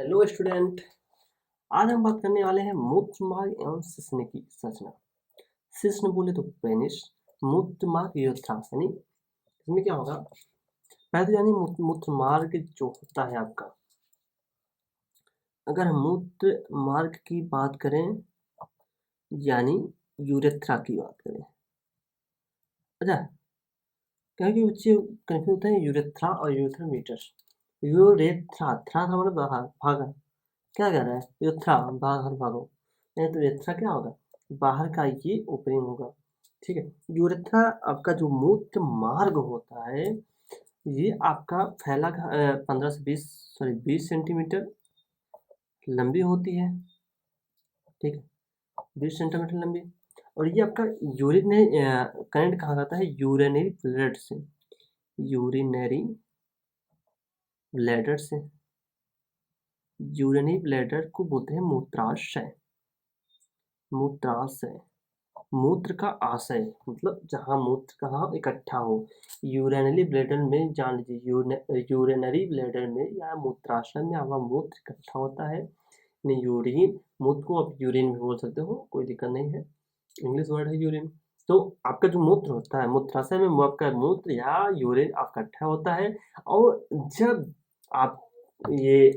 Hello student. आज हम बात करने वाले हैं मूत्र मार्ग एवं शिश्न की संरचना। शिश्न बोले तो पेनिस, मूत्र मार्ग यूरेथ्रस। यानी इसमें क्या होगा, पहले तो यानी मूत्र मार्ग जो होता है आपका, अगर हम मूत्र मार्ग की बात करें यानी यूरेथ्रा की बात करें। अच्छा, क्योंकि बच्चे कन्फ्यूज होते हैं यूरेथ्रा और यूरेथ्रा मीटर। यूरेथ्रा थ्रा था मतलब बाहर भागा, क्या कह रहा है यूरेथ्रा बाहर भागो, नहीं तो यूरेथ्रा क्या होगा, बाहर का ये ओपनिंग होगा। ठीक है, यूरेथ्रा आपका जो मूत्र मार्ग होता है ये आपका फैला 15 से 20 सेंटीमीटर लंबी होती है। ठीक है, 20 सेंटीमीटर लंबी। और ये आपका यूरिनरी कनेक्ट कहाँ करता है, यूरिनरी ब्लड से, यूरिनरी ब्लैडर से। यूरिनरी ब्लैडर को बोलते हैं मूत्राशय। मूत्राशय, मूत्र का आशय मतलब जहाँ मूत्र कहाँ इकट्ठा हो। यूरिनरी ब्लैडर में जान लीजिए, यूरिनरी ब्लैडर में या मूत्राशय में आपका मूत्र इकट्ठा होता है। नहीं, यूरिन, मूत्र को आप यूरिन भी बोल सकते हो, कोई दिक्कत नहीं है, इंग्लिश वर्ड है यूरिन। तो आपका जो मूत्र होता है, मूत्राशय में आपका मूत्र या यूरिन आपका इकट्ठा होता है। और जब आप ये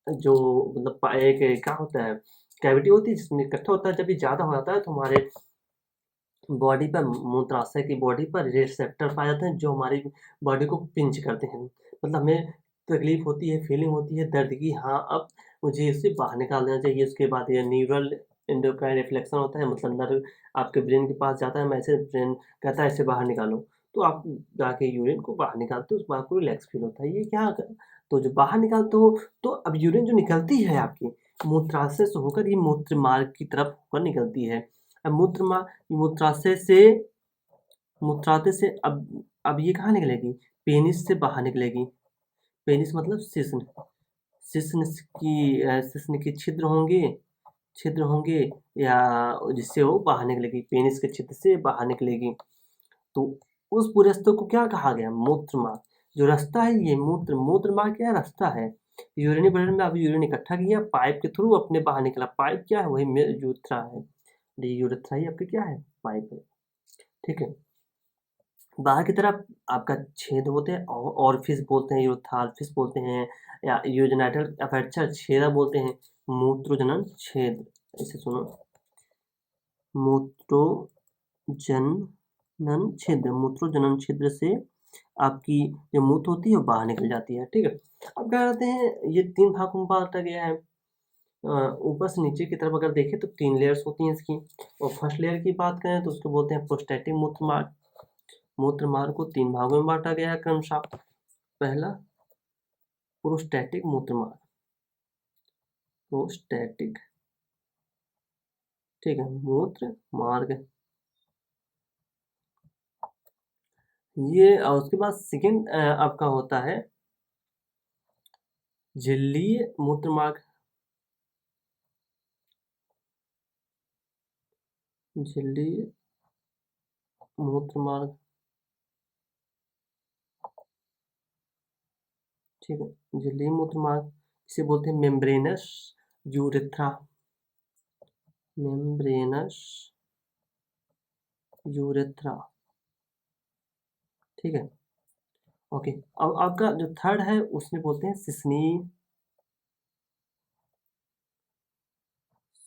जो मतलब एक क्या होता है, कैविटी होती है जिसमें इकट्ठा होता है, जब ये ज़्यादा हो जाता है तो हमारे बॉडी पर, मूत्राशय की बॉडी पर रिसेप्टर पाए जाते हैं जो हमारी बॉडी को पिंच करते हैं। मतलब हमें तकलीफ होती है, फीलिंग होती है दर्द की, हाँ अब मुझे इसे बाहर निकाल देना चाहिए। उसके बाद ये न्यूरल एंडोक्राइन रिफ्लेक्शन होता है, मतलब नर्व आपके ब्रेन के पास जाता है, मैसेज ब्रेन कहता है इसे बाहर निकालो। तो आप जाके यूरिन को बाहर निकालते हो, उस बात को रिलैक्स फील होता है। ये क्या, तो जो बाहर निकालते हो तो अब यूरिन जो निकलती है आपकी मूत्राशय से होकर ये मूत्र मार्ग की तरफ होकर निकलती है। अब मूत्राशय से, मूत्राशय से अब ये कहाँ निकलेगी, पेनिस से बाहर निकलेगी। पेनिस मतलब शिश्न, शिश्न के छिद्र होंगे या जिससे वो बाहर निकलेगी, पेनिस के छिद्र से बाहर निकलेगी। तो उस पूरे रास्ते को क्या कहा गया, मूत्र मार्ग। जो रास्ता है ये मूत्र मार्ग क्या रास्ता है, यूरिनरी ब्लैडर में आप यूरिन इकट्ठा किया, पाइप के थ्रू अपने बाहर निकला। पाइप क्या है, वही यूरेथ्रा है। यूरेथ्रा ही आपके क्या है, पाइप है। ठीक है, बाहर की तरफ आपका छेद होते हैं, ऑरिफिस बोलते हैं, यूरोथालफिस बोलते हैं, या यूजनाइटल अपर्चर छेदा बोलते हैं, मूत्रजनन छेद। इसे सुनो, मूत्रोजनन छिद्र, मूत्रोजनन छिद्र से आपकी जो मूत्र होती है वो बाहर निकल जाती है। ठीक है, अब क्या कहते हैं, ये 3 भागों में बांटा गया है। ऊपर से नीचे की तरफ अगर देखें तो 3 लेयर्स होती हैं इसकी। और फर्स्ट लेयर की बात करें तो उसको बोलते हैं प्रोस्टेटिक मूत्र मार्ग। मूत्र मार्ग को 3 भागों में बांटा गया है क्रमशः। पहला प्रोस्टैटिक मूत्र मार्ग, प्रोस्टैटिक, ठीक है, मूत्र मार्ग ये। और उसके बाद सेकेंड आपका होता है झिल्लीय मूत्र मार्ग, झिल्लीय मूत्र मार्ग। ठीक है, झिल्लीय मूत्र मार्ग इसे बोलते हैं मेम्ब्रेनस यूरेथ्रा, मेम्ब्रेनस यूरेथ्रा। ठीक है, ओके। अब आपका जो थर्ड है उसमें बोलते हैं शिश्नीय,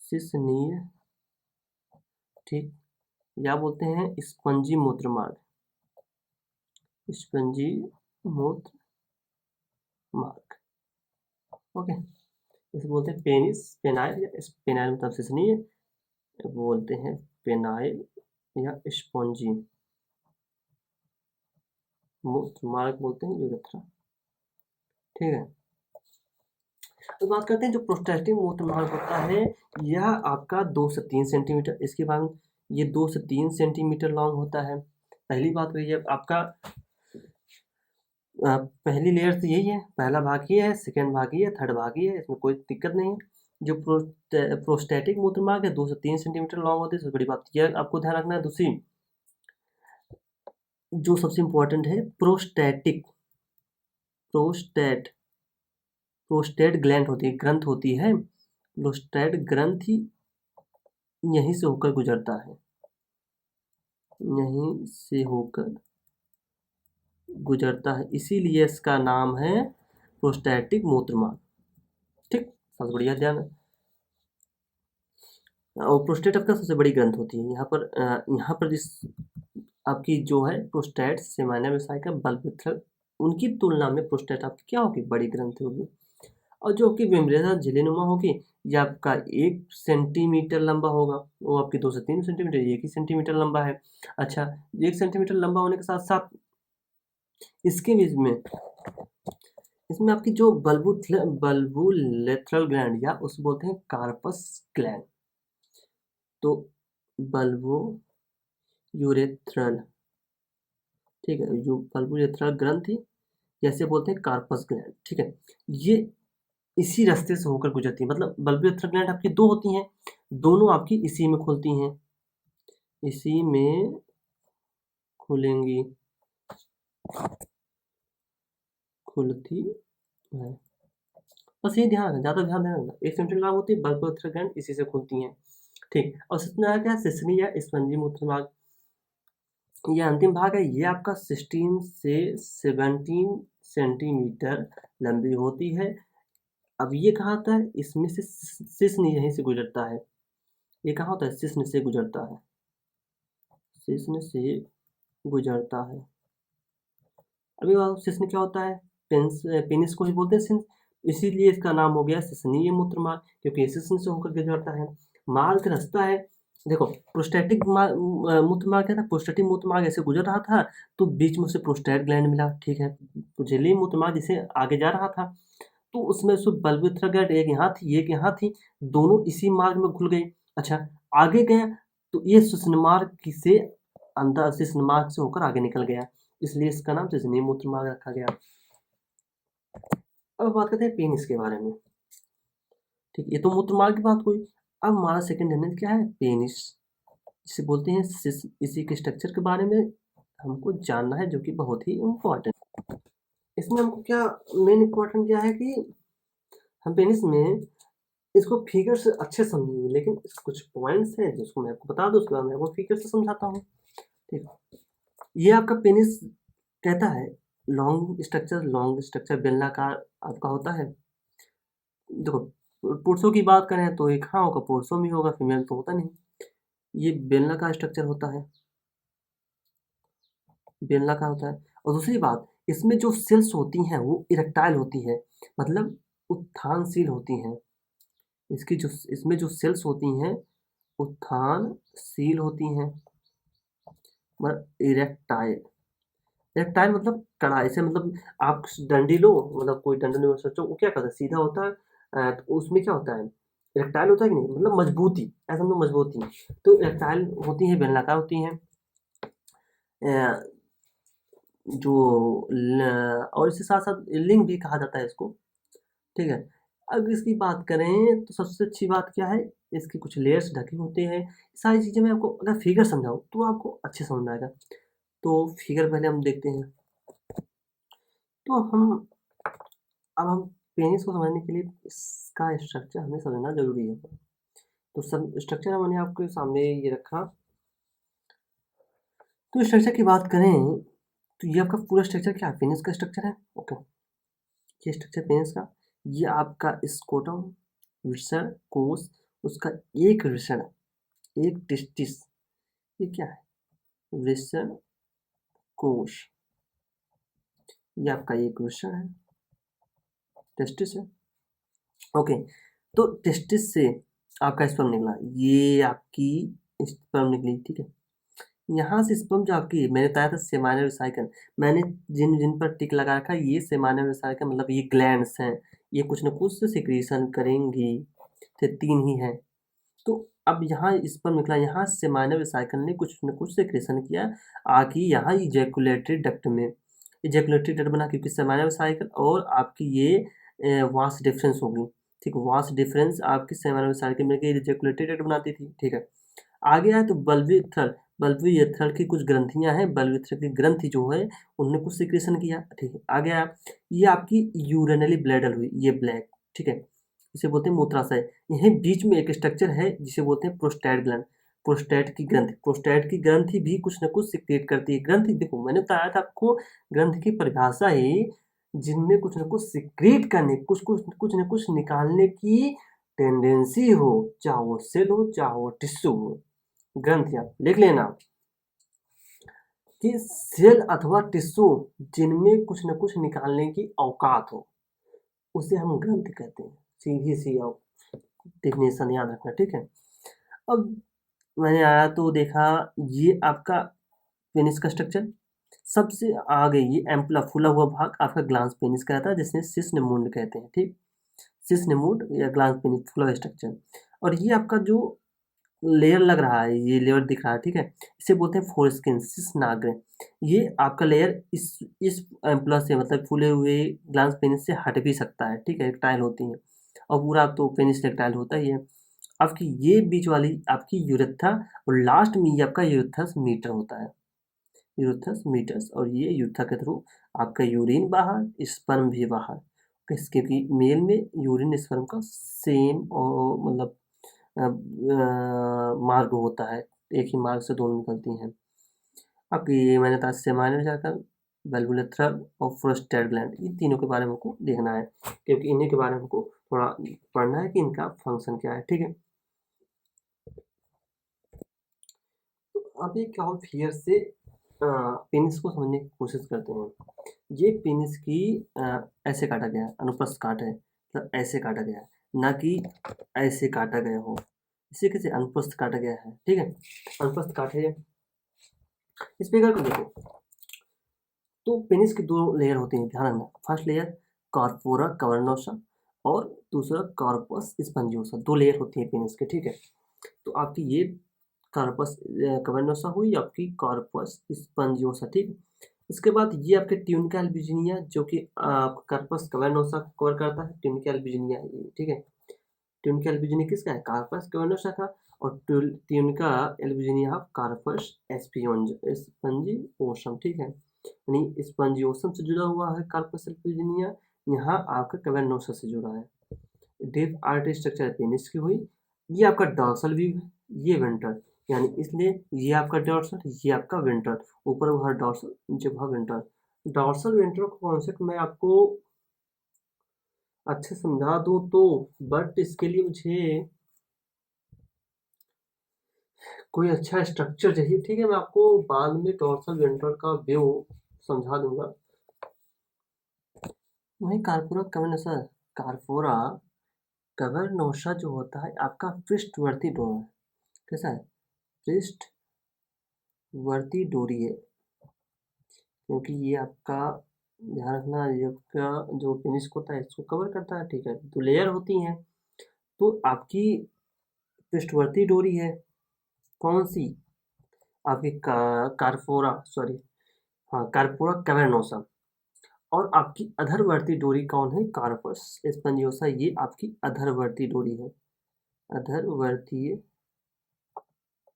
शिश्नीय, ठीक, या बोलते हैं स्पंजी मूत्र मार्ग, स्पंजी मूत्र मार्ग। ओके, इसे बोलते हैं पेनिस, पेनाइल या पेनाइल मतलब शिश्नीय, बोलते हैं पेनाइल या स्पंजी मूत्र मार्ग, बोलते हैं यूरेथ्रा। ठीक है, तो बात करते हैं जो प्रोस्टेटिक मूत्र मार्ग होता है, यह आपका 2 से 3 सेंटीमीटर, इसके बाद ये 2 से 3 सेंटीमीटर लॉन्ग होता है। पहली बात तो ये आपका पहली लेयर तो यही है, पहला भाग ये है, सेकेंड भाग ये है, थर्ड भाग ये है, इसमें कोई दिक्कत नहीं है। जो प्रोस्टेटिक मूत्र मार्ग है 2 से 3 सेंटीमीटर लॉन्ग होती है, सबसे बड़ी बात यह आपको ध्यान रखना है। दूसरी जो सबसे इम्पोर्टेंट है, प्रोस्टेटिक, प्रोस्टेट, प्रोस्टेट ग्लैंड होती है, ग्रंथ होती है, प्रोस्टेट ग्रंथि यहीं से होकर गुजरता है, यहीं से होकर गुजरता है, इसीलिए इसका नाम है प्रोस्टैटिक मूत्रमार्ग। ठीक, सबसे बढ़िया ध्यान है। और प्रोस्टेट आपका सबसे बड़ी ग्रंथ होती है। यहाँ पर जिस आपकी जो है प्रोस्टेट सेमाइनल वेसिकल बल्बिथल, उनकी तुलना में प्रोस्टेट आपकी क्या होगी, बड़ी ग्रंथ होगी। और जो आपकी मेम्ब्रेन झिल्लीनुमा होगी, ये आपका 1 सेंटीमीटर लंबा होगा, वो आपकी 2 से 3 सेंटीमीटर, 1 ही सेंटीमीटर लंबा है। अच्छा, 1 सेंटीमीटर लंबा होने के साथ साथ इसके बीच में इसमें आपकी जो बल्बुलेटरल ग्लैंड या उसे बोलते हैं कार्पस ग्लैंड, तो बल्बो यूरेथ्रल, ठीक है, जो बल्बुलेटरल ग्रंथि जैसे बोलते हैं कार्पस ग्लैंड, ठीक है, ये इसी रास्ते से होकर गुजरती है। मतलब बल्बुलेटरल ग्लैंड आपकी 2 होती हैं, दोनों आपकी इसी में खुलती हैं, इसी में खुलेंगी, खुलती है। बस ये ध्यान रखना, ज़्यादा ध्यान देना, 1 सेंटीमीटर लंबा होती है, बल्बुलेटरल ग्लैंड इसी से खुलती हैं। ठीक, और सबसे क्या है, सिसनी या स्पंजी मूत्रमार्ग, ये अंतिम भाग है, ये आपका 16 से 17 सेंटीमीटर लंबी होती है। अब ये कहाँ होता है, इसमें से शिश्न यहीं से गुजरता है, ये कहाँ होता है, शिश्न से गुजरता है, शिश्न से गुजरता है। अभी शिश्न क्या होता है, पेनिस को ही बोलते हैं शिश्न, इसीलिए इसका नाम हो गया शिश्नीय मूत्रमार्ग, क्योंकि शिश्न से होकर गुजरता है। मार्ग का रास्ता है, देखो प्रोस्टैटिक मूत्रमार्ग क्या था, प्रोस्टैटिक मूत्रमार्ग ऐसे गुजर रहा था, तो बीच में उसे प्रोस्टेट ग्लैंड मिला, ठीक है, तो झिल्ली मूत्रमार्ग जिसे आगे जा रहा था, तो उसमें उसमें बल्बिथ्रा ग्लैंड एक यहाँ थी, एक यहाँ थी, दोनों इसी मार्ग में खुल गई। अच्छा, आगे गया तो ये शिश्नमार्ग से अंदर शिश्नमार्ग से होकर आगे निकल गया, इसलिए इसका नाम शिश्नीय मूत्रमार्ग रखा गया। अब बात करते हैं पेनिस के बारे में। ठीक, ये तो मूत्रमार्ग की बात हुई। अब हमारा सेकंड एलिमेंट क्या है, पेनिस, जिसे बोलते हैं इसी के स्ट्रक्चर के बारे में हमको जानना है, जो कि बहुत ही इम्पोर्टेंट। इसमें हमको क्या मेन इम्पोर्टेंट क्या है कि हम पेनिस में इसको फिगर से अच्छे समझेंगे, लेकिन कुछ पॉइंट्स हैं जिसको मैं आपको बता दूं, उसके बाद मैं आपको फिगर से समझाता हूँ। ठीक, ये आपका पेनिस कहता है लॉन्ग स्ट्रक्चर बेलनाकार आपका होता है। देखो, पुरुषों की बात करें तो एक हाँ होगा, पुरुषों में होगा, फीमेल तो होता नहीं। ये बेलनाकार स्ट्रक्चर होता है, बेलनाकार होता है। और दूसरी बात, इसमें जो सेल्स होती हैं वो इरेक्टाइल होती है, मतलब उत्थानशील होती हैं। इसमें जो सेल्स होती हैं उत्थानशील होती हैं, मतलब इरेक्टाइल, इरेक्टाइल मतलब कड़ा, ऐसे मतलब आप डंडी लो, मतलब कोई डंडी में सोचो, वो क्या करता है, सीधा होता है, तो उसमें क्या होता है, इरेक्टाइल होता है कि नहीं, मतलब मजबूती, ऐसा समझो मजबूती। तो इरेक्टाइल होती है, बेलनाकार होती हैं, जो और इसके साथ साथ लिंग भी कहा जाता है इसको, ठीक है। अब इसकी बात करें तो सबसे अच्छी बात क्या है, इसकी कुछ लेयर्स ढके होते हैं, सारी चीज़ें मैं आपको अगर फिगर समझाऊँ तो आपको अच्छे समझ में आएगा। तो फिगर पहले हम देखते हैं, तो हम पेनिस को समझने के लिए इसका स्ट्रक्चर हमें समझना जरूरी है। तो सब स्ट्रक्चर मैंने आपके सामने ये रखा, तो स्ट्रक्चर की बात करें तो ये आपका पूरा स्ट्रक्चर क्या है, पेनिस का स्ट्रक्चर है, ओके। ये स्ट्रक्चर पेनिस का, ये आपका स्कोटम, वृषण, कोश, उसका एक वृषण, एक टेस्टिस, ये क्या है, वृषण कोश, ये आपका एक वृषण है, टेस्टिस है, ओके। तो टेस्टिस से आपका स्पर्म निकला, ये आपकी स्पर्म निकली, ठीक है। यहाँ से स्पर्म जो आपकी, मैंने बताया था सेमाइनल वेसिकल, मैंने जिन जिन पर टिक लगा रखा, ये सेमाइनल वेसिकल मतलब ये ग्लैंड्स हैं, ये कुछ न कुछ सिक्रीशन करेंगी, तो 3 ही हैं। तो अब यहाँ स्पर्म निकला, यहाँ सेमाइनल वेसिकल ने कुछ न कुछ सिक्रीशन किया, आके यहाँ इजैकुलेटरी डक्ट में, इजैकुलेटरी डक्ट बना, क्योंकि सेमाइनल वेसिकल और आपकी ये वास डिफरेंस होगी, ठीक, वास डिफरेंस आपकी सेमाइनल वेसिकल में इजैकुलेटरी डक्ट बनाती थी, ठीक है। आगे आए तो बल्बिथ्रल, बल्बियुरेथ्रल की कुछ ग्रंथियां हैं, बल्बियुरेथ्रल की ग्रंथि जो है उन्होंने कुछ सिक्रेशन किया, ठीक है। आ गया ये आपकी यूरेनली ब्लैडर हुई, ये ब्लैक, ठीक है, इसे बोलते हैं मूत्राशय। यहीं बीच में एक स्ट्रक्चर है जिसे बोलते हैं प्रोस्टेट ग्लैंड, प्रोस्टेट की ग्रंथि, प्रोस्टेट की ग्रंथि भी कुछ न कुछ सिक्रेट करती है। ग्रंथि देखो मैंने बताया था आपको, ग्रंथि की परिभाषा ही जिनमें कुछ न कुछ सिक्रेट करने, कुछ न कुछ निकालने की टेंडेंसी हो, चाहे वो सेल हो चाहे वो टिश्यू हो। ग्रंथियां लिख लेना कि सेल अथवा टिश्यू जिनमें कुछ न कुछ निकालने की औकात हो उसे हम ग्रंथि कहते हैं। सीधी सी डेफिनेशन याद रखना, ठीक है। अब मैंने आया तो देखा ये आपका पेनिस का स्ट्रक्चर, सबसे आगे ये एम्पला फूला हुआ भाग आपका ग्लांस पेनिस कहता है, जिसने सिस्न मुंड कहते हैं, ठीक, सिस्न मुंड या ग्लांस पेनिस फूला हुआ स्ट्रक्चर। और ये आपका जो लेयर लग रहा है, ये लेयर दिख रहा है, ठीक है, इसे बोलते हैं फोरस्किन, सिस्नाग्र। ये आपका लेयर इस एम्पला से मतलब फूले हुए ग्लांस पेनिस से हट भी सकता है, ठीक है, एक्टाइल होती है, और पूरा तो पेनिस एक्टाइल होता ही है। आपकी ये बीच वाली आपकी यूरेथा, और लास्ट में ये आपका यूरेथस मीटर होता है, यूरेथस मीटर्स। और ये यूरेथा के थ्रू आपका यूरिन बाहर, स्पर्म भी बाहर, क्योंकि मेल में यूरिन स्पर्म का सेम और मतलब मार्ग होता है, एक ही मार्ग से दोनों निकलती हैं। अब ये मैंने कहा सेमाइनल जाकर वेल्वुलेथ्रल और प्रोस्टेट ग्लैंड, इन तीनों के बारे में हमको देखना है, क्योंकि इन्हीं के बारे में हमको थोड़ा पढ़ना है कि इनका फंक्शन क्या है, ठीक है। अब एक और फिर से पेनिस को समझने की कोशिश करते हैं। ये पेनिस की ऐसे काटा गया है, अनुप्रस्थ काट है, मतलब ऐसे काटा गया है, ना कि ऐसे काटा गया हो, इसे कैसे अनुप्रस्थ काटा गया है, ठीक है, अनुप्रस्थ काट है। इस फिगर को देखो तो पेनिस की दो लेयर होती हैं, ध्यान रखना। फर्स्ट लेयर कॉर्पोरा कवर्नोसा और दूसरा कॉर्पस स्पंजियोसा, दो लेयर होती है पेनिस के, ठीक है। तो आपकी ये कॉर्पस कवर्नोसा हुई, आपकी कॉर्पस स्पंजियोसा, ठीक। इसके बाद ये आपके ट्यूनिका एल्बुजिनिया जो कि कॉर्पस कवर्नोसा कवर करता है, ट्यूनिका एल्बुजिनिया, ठीक है। ट्यूनिका एल्बुजिनिया किसका है, कॉर्पस कवर्नोसा का, और ट्यूनिका एल्बुजिनिया कॉर्पस स्पंजियोसम, ठीक है, यानी स्पंजियोसम से जुड़ा हुआ है कॉर्पस एल्बुजिनिया, यहाँ आपका कवर्नोसा से जुड़ा है। डीप आर्टरी स्ट्रक्चर पेनिस की हुई, ये आपका डॉर्सल व्यू है, ये वेंट्रल, यानी इसलिए ये आपका डॉर्सल, ये आपका वेंट्रल, ऊपर वह डॉर्सल नीचे वह वेंट्रल। डॉर्सल वेंट्रल का कॉन्सेप्ट मैं आपको अच्छे समझा दूँ तो, बट इसके लिए मुझे कोई अच्छा स्ट्रक्चर चाहिए, ठीक है, मैं आपको बाद में डॉर्सल वेंट्रल का व्यू समझा दूंगा। वही कार्पोरा कवर्नोसा, कार्पोरा कवर्नोसा जो होता है आपका पृष्ठवर्ती डोर, कैसा है, पृष्ठवर्ती डोरी है, क्योंकि ये आपका ध्यान रखना, ये आपका जो पेनिस होता है इसको कवर करता है, ठीक है, तो लेयर होती हैं। तो आपकी पृष्ठवर्ती डोरी है कौन सी, आपकी कार्पोरा सॉरी, हाँ कार्पोरा कैवर्नोसा। और आपकी अधरवर्ती डोरी कौन है, कार्पस स्पंजियोसा, ये आपकी अधरवर्ती डोरी है, अधरवर्तीय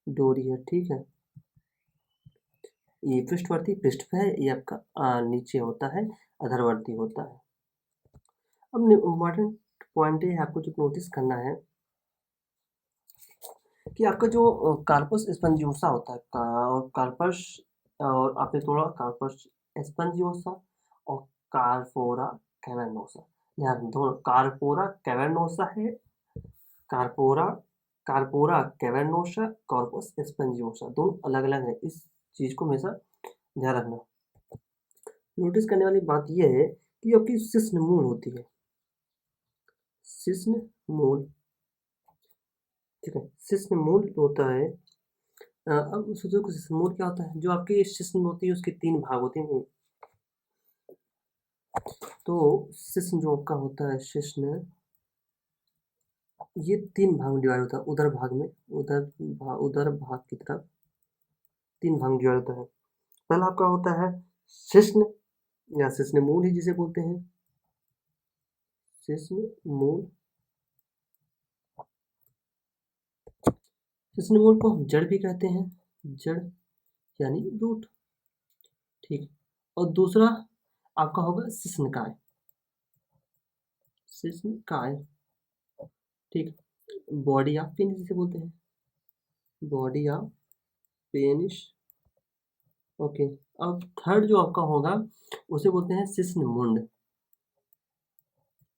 डोरी है, ठीक है। ये पृष्ठवर्ती पृष्ठ पे है, ये आपका नीचे होता है, अधरवर्ती होता है। अब इम्पॉर्टेंट पॉइंट है आपको जो नोटिस करना है कि आपका जो कार्पस स्पंजियोसा होता है और कार्पस, और आपने थोड़ा कार्पस स्पंजियोसा और कार्पोरा कैवर्नोसा, ध्यान दोनों कार्पोरा कैवर्नोसा है, कार्पोरा कार्पोरा कैवर्नोसा, कॉर्पस स्पंजियोसा, दोनों अलग अलग है, इस चीज को हमेशा ध्यान रखना। नोटिस करने वाली बात यह है कि आपकी शिश्न मूल होती है, शिश्न मूल, ठीक है, शिश्न मूल होता है। अब सोचो कि शिश्न मूल क्या होता है, जो आपकी शिश्न होती है उसके तीन भाग होते हैं। तो शिश्न जो आपका होता है, शिश्न ये तीन भाग में डिवाइड होता है, उदर भाग में, उदर भाग की तरफ तीन भाग डिवाइड होता है। पहला आपका होता है शिश्न या शिश्न मूल ही जिसे बोलते हैं, शिश्न मूल, शिश्न मूल को हम जड़ भी कहते हैं, जड़ यानी रूट, ठीक। और दूसरा आपका होगा शिश्नकाय, शिश्नकाय, ठीक। बॉडी ऑफ पेनिस जिसे बोलते हैं, बॉडी ऑफ पेनिस, ओके। अब थर्ड जो आपका होगा उसे बोलते हैं शिश्नमुंड,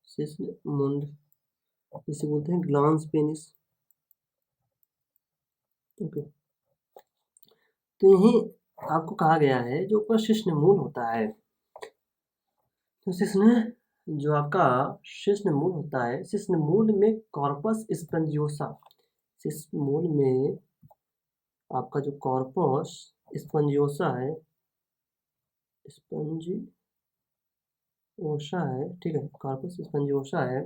शिश्नमुंड जिसे बोलते हैं ग्लांस पेनिस, ओके। तो यही आपको कहा गया है जो आपका शिश्नमूल होता है, तो जो आपका शिश्नमूल होता है, शिश्नमूल में कॉर्पस स्पंजियोसा, शिश्नमूल में आपका जो कॉर्पस स्पंजियोसा है, स्पंजियोसा है, ठीक है, कॉर्पस स्पंजियोसा है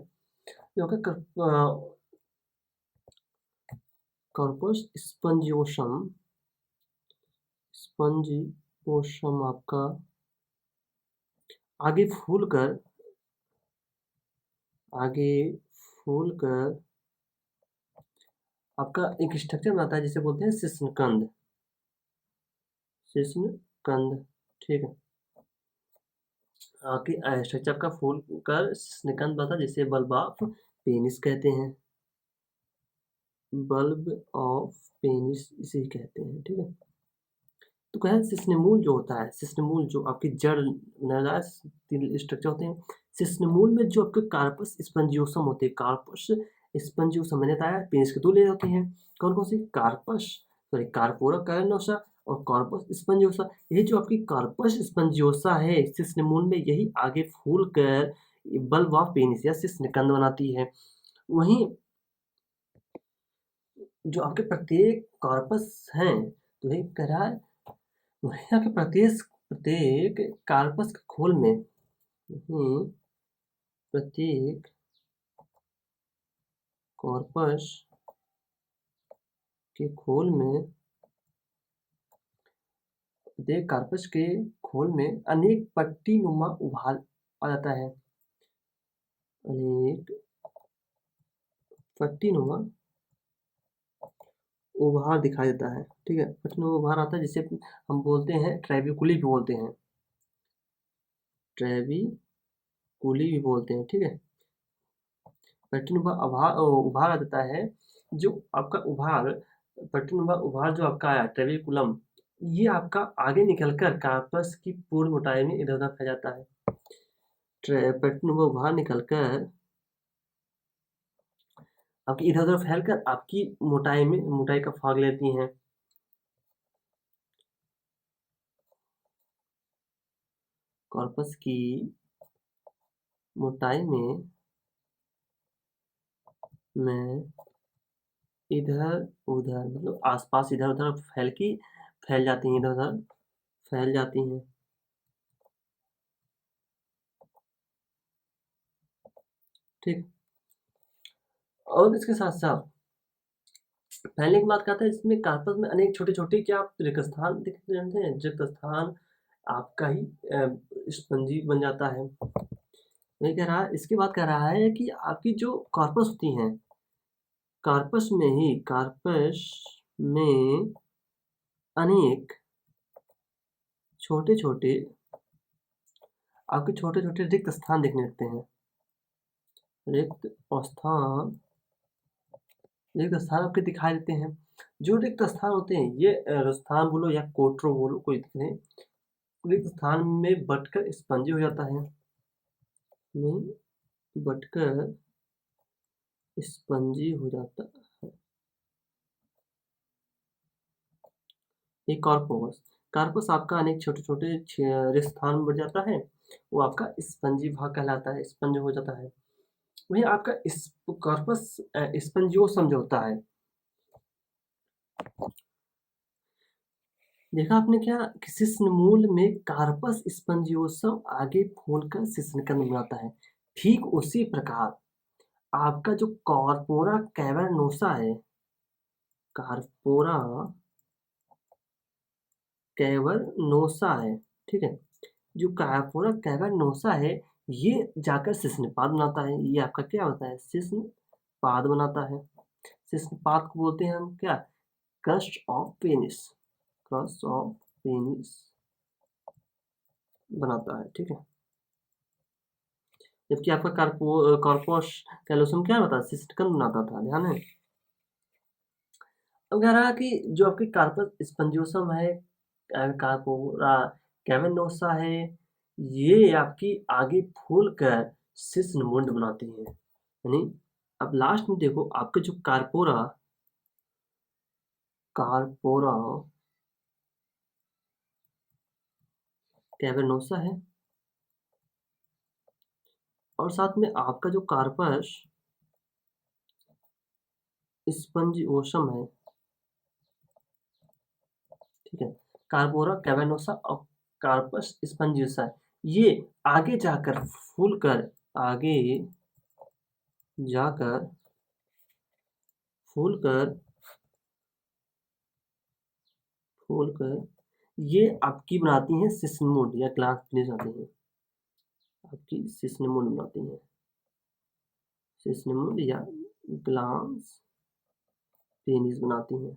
जो आपका कॉर्पस स्पंजियोसम, स्पंजियोसम आपका आगे फूलकर आपका एक स्ट्रक्चर बनाता है जिसे बोलते हैं शिश्नकंद, शिश्नकंद, ठीक है। आगे स्ट्रक्चर आपका फूल कर शिश्नकंद बनता है जिसे बल्ब ऑफ पेनिस कहते हैं, बल्ब ऑफ पेनिस इसे ही कहते हैं, ठीक है। तो क्या है शिश्नमूल जो होता है, शिश्नमूल जो आपकी जड़ स्ट्रक्चर होते हैं, शिश्नमूल में जो आपके कार्पस स्पंजियोसम होते हैं, कार्पस स्पंजियोसम मैंने बताया पेनिस के दो लेयर होते हैं, कौन कौन सी, कार्पोरा कैवर्नोसा और कॉर्पस स्पंजियोसा। यही जो आपकी कॉर्पस स्पंजियोसा है शिश्नमूल में, यही आगे फूल कर बल्ब ऑफ पेनिस या शिश्नकंद बनाती है। वहीं जो आपके प्रत्येक कॉर्पस हैं, तो यही कह रहा है वहीं आपके प्रत्येक कार्पस के खोल में, प्रत्येक कॉर्पस के खोल में, प्रत्येक कार्पस के खोल में अनेक पट्टीनुमा उभार आ जाता है, अनेक पट्टीनुमा उभार दिखाई देता है, ठीक है। पट्टीनुमा उभार आता है जिसे हम बोलते हैं ट्रेबिकुली भी बोलते हैं, ट्रेबिकुली भी बोलते हैं, ठीक है। पट्टीनुमा उभार आ जाता है, जो आपका उभार, पट्टीनुमा उभार जो आपका आया ट्रेबिकुलम, ये आपका आगे निकलकर कार्पस की पूर्ण मोटाई में इधर उधर फैल जाता है, पट्टीनुमा उभार निकलकर आपकी इधर उधर फैलकर आपकी मोटाई का भाग लेती हैं। कॉर्पस की मोटाई में इधर उधर मतलब आसपास इधर उधर फैल जाती हैं, इधर उधर फैल जाती हैं, ठीक। और इसके साथ साथ फैलने की बात करते हैं, इसमें कार्पस में अनेक छोटे छोटे क्या आप रिक्त स्थान दिखते हैं, रिक्त स्थान आपका ही स्पंजी बन जाता है। नहीं कह रहा, इसकी बात कर रहा है कि आपकी जो कार्पस होती हैं, कार्पस में अनेक छोटे छोटे आपके छोटे छोटे रिक्त स्थान दिखने लगते हैं, रिक्त स्थान आपके दिखाई देते हैं। जो रिक्त स्थान होते हैं ये स्थान बोलो या कोटरो बोलो, कोई दिक्कत नहीं, रिक्त स्थान में बटकर स्पंजी हो जाता है, में बटकर स्पंजी हो जाता है। ये कार्पस आपका अनेक छोटे छोटे स्थान में बढ़ जाता है, वो आपका स्पंजी भाग कहलाता है, स्पंज हो जाता है। वही आपका कार्पस स्पंजियोसम जो होता है, देखा आपने क्या कि शिश्नमूल में कार्पस स्पंजियोसम आगे फूलकर शिश्नकंद बनाता है, ठीक उसी प्रकार आपका जो कॉर्पोरा कैवर्नोसा है, कॉर्पोरा कैवर्नोसा है, ठीक है, जो कॉर्पोरा कैवर्नोसा है ये जाकर शिश्नपाद बनाता है, ये आपका क्या होता है, शिश्नपाद बनाता है। शिश्नपाद को बोलते हैं हम क्या, crust of penis, cross of penis बनाता है, ठीक है। जबकि आपका कॉर्पस कैलोसम क्या होता है, सिस्टकन बनाता था, ध्यान है। अब कह रहा है कि जो आपकी कार्पस स्पंजियोसम है, कार्पोरा कैवर्नोसा है, ये आपकी आगे फूल कर शिश्न मुंड बनाती है। यानी अब लास्ट में देखो आपके जो कार्पोरा कैवर्नोसा है और साथ में आपका जो कार्पस स्पंजियोसम है, ठीक है। कार्पोरा कैवर्नोसा और कार्पस स्पंजियोसा, ये आगे जाकर फूलकर ये आपकी बनाती हैं सिस्मोड या ग्लास पेनिस बनाती हैं, आपकी सिस्मोड बनाती हैं, सिस्मोड या ग्लास पेनिस बनाती हैं।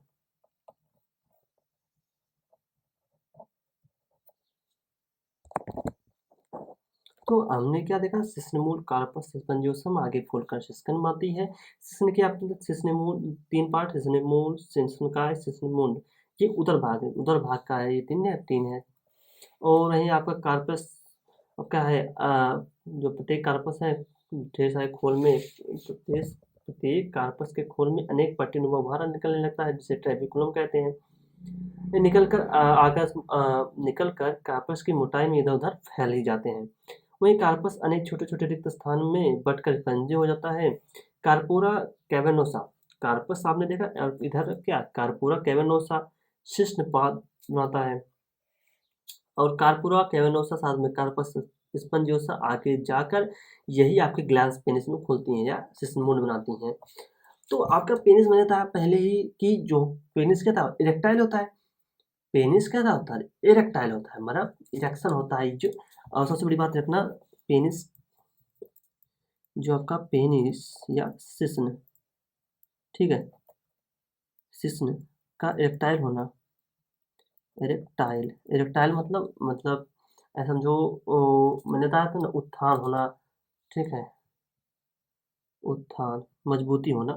तो हमने क्या देखा, सिस्नमूल कार्पस स्पंजियोसम आगे फूलकर शिश्न बनाती है। शिश्न के आपके सिस्नमूल 3 पार्ट, सिस्नमूल, शिश्नकाय, शिश्नमुंड, ये उदर भाग का है, ये 3 है। और वहीं आपका कार्पस क्या है, जो प्रत्येक कार्पस है ढेर सारे खोल में, प्रत्येक कार्पस के खोल में अनेक पट्टीनुमा भार निकलने लगता है, जिसे ट्रेबिकुलम कहते हैं। ये निकलकर कार्पस की मोटाई में इधर उधर फैल ही जाते हैं। वहीं कार्पस अनेक छोटे छोटे रिक्त स्थान में बटकर स्पंजी हो जाता है। कार्पोरा कैवर्नोसा, कार्पस आपने देखा, और इधर क्या कार्पोरा कैवर्नोसा शिश्नपाद बनाता है, और कार्पोरा कैवर्नोसा साथ में कार्पस स्पंजियोसा आगे जाकर यही आपके ग्लैंस पेनिस में खुलती हैं या शिश्नमुंड बनाती हैं। तो आपका पेनिस मैंने कहा पहले ही कि जो पेनिस क्या था, इरेक्टाइल होता है। पेनिस कैसा होता है, इरेक्टाइल होता है, मतलब इरेक्शन होता है जो। और सबसे बड़ी बात रखना, पेनिस, जो आपका पेनिस या शिश्न, ठीक है, शिश्न का इरेक्टाइल होना, इरेक्टाइल मतलब ऐसा समझो, मैंने बताया था ना, उत्थान होना, ठीक है, उत्थान, मजबूती होना,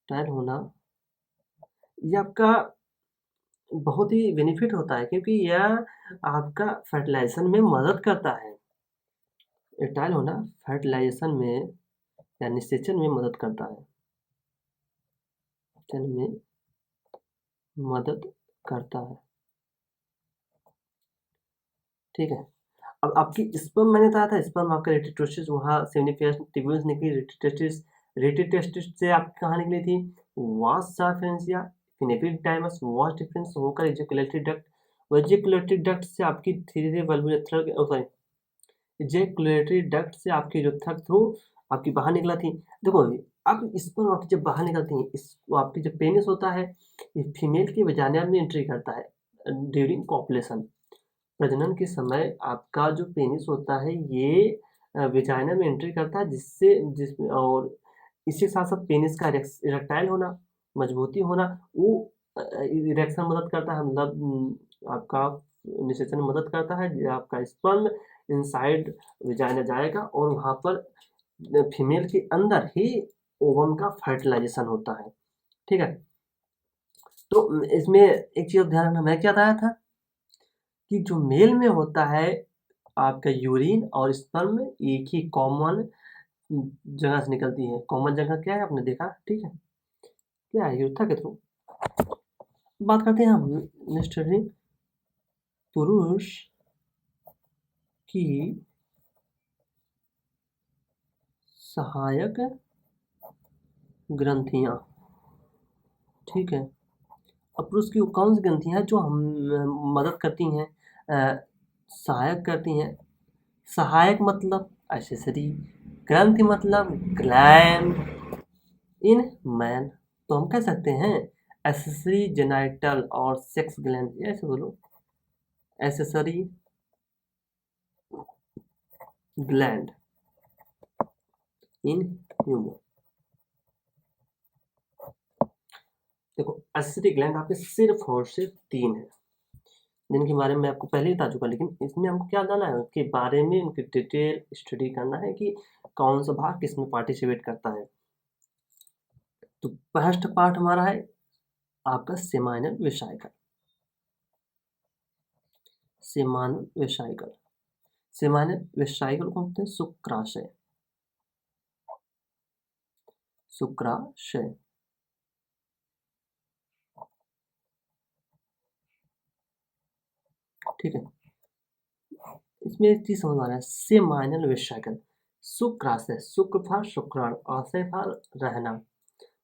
टाइल होना, ये आपका बहुत ही बेनिफिट होता है, क्योंकि यह आपका फर्टिलाइजेशन में मदद करता है। इरेक्टाइल होना फर्टिलाइजेशन में या निषेचन में मदद करता है, निषेचन में मदद करता है, ठीक है। अब आपकी स्पर्म मैंने कहा था, स्पर्म आपका रेटिटोसिस, वहाँ सेमिनिफेरस ट्यूब्यूल्स निकली, रेटिटेस्टिस से आपकी कहाँ निकली थी, वास साफेरेंसिया, फिनेपिडाइमस वास डिफरेंस होकर एजेकुलेटरी डक्ट, एजेकुलेटरी डक्ट से आपकी धीरे धीरे वल्वुलर, सॉरी, एजेकुलेटरी डक्ट से आपकी जो थ्रग थ्रू आपकी बाहर निकला थी। देखो अब स्पर्म आपकी जब बाहर निकलती है, इस आपकी जो पेनिस होता है, ये फीमेल की वजाइना में एंट्री करता है ड्यूरिंग कॉपुलेशन। प्रजनन के समय आपका जो पेनिस होता है ये वजाइना में एंट्री करता है, जिसमें और इसके साथ साथ पेनिस का इरेक्टाइल होना, मजबूती होना, वो इरेक्शन मदद करता है, मतलब आपका निषेचन में मदद करता है। आपका स्पर्म इनसाइड वजाइना जाएगा और वहाँ पर फीमेल के अंदर ही ओवम का फर्टिलाइजेशन होता है, ठीक है। तो इसमें एक चीज़ ध्यान रखना, मैं क्या बताया था कि जो मेल में होता है आपका यूरिन और स्पर्म एक ही कॉमन जगह से निकलती है। कॉमन जगह क्या है आपने देखा, ठीक है, क्या है, यूथा के थ्रू। बात करते हैं हम नेक्स्ट, पुरुष की सहायक ग्रंथियां, ठीक है। अब पुरुष की कौन सी ग्रंथियां हैं जो हम मदद करती हैं, सहायक करती हैं। सहायक मतलब एक्सेसरी, ग्रंथि मतलब ग्लैंड इन मैन, तो हम कह सकते हैं एक्सेसरी जेनाइटल और सेक्स ग्लैंड, ऐसे बोलो, एक्सेसरी ग्लैंड इन ह्यूमन। देखो एसिडिक ग्लैंड आपके सिर्फ और सिर्फ 3 है, जिनके बारे में आपको पहले ही बता चुका, लेकिन इसमें हमको क्या जानना है, उनके बारे में उनकी डिटेल स्टडी करना है कि कौन सा भाग किसमें पार्टिसिपेट करता है। तो फर्स्ट पार्ट हमारा है आपका seminal vesicle. Seminal vesicle, seminal vesicle को कहते हैं शुक्राशय। शुक्राशय, ठीक है। इसमें एक चीज समझ आ रहा है, सेमाइनल वेसाइकल, शुक्राशय, शुक्र था शुक्राणु, आशय था रहना,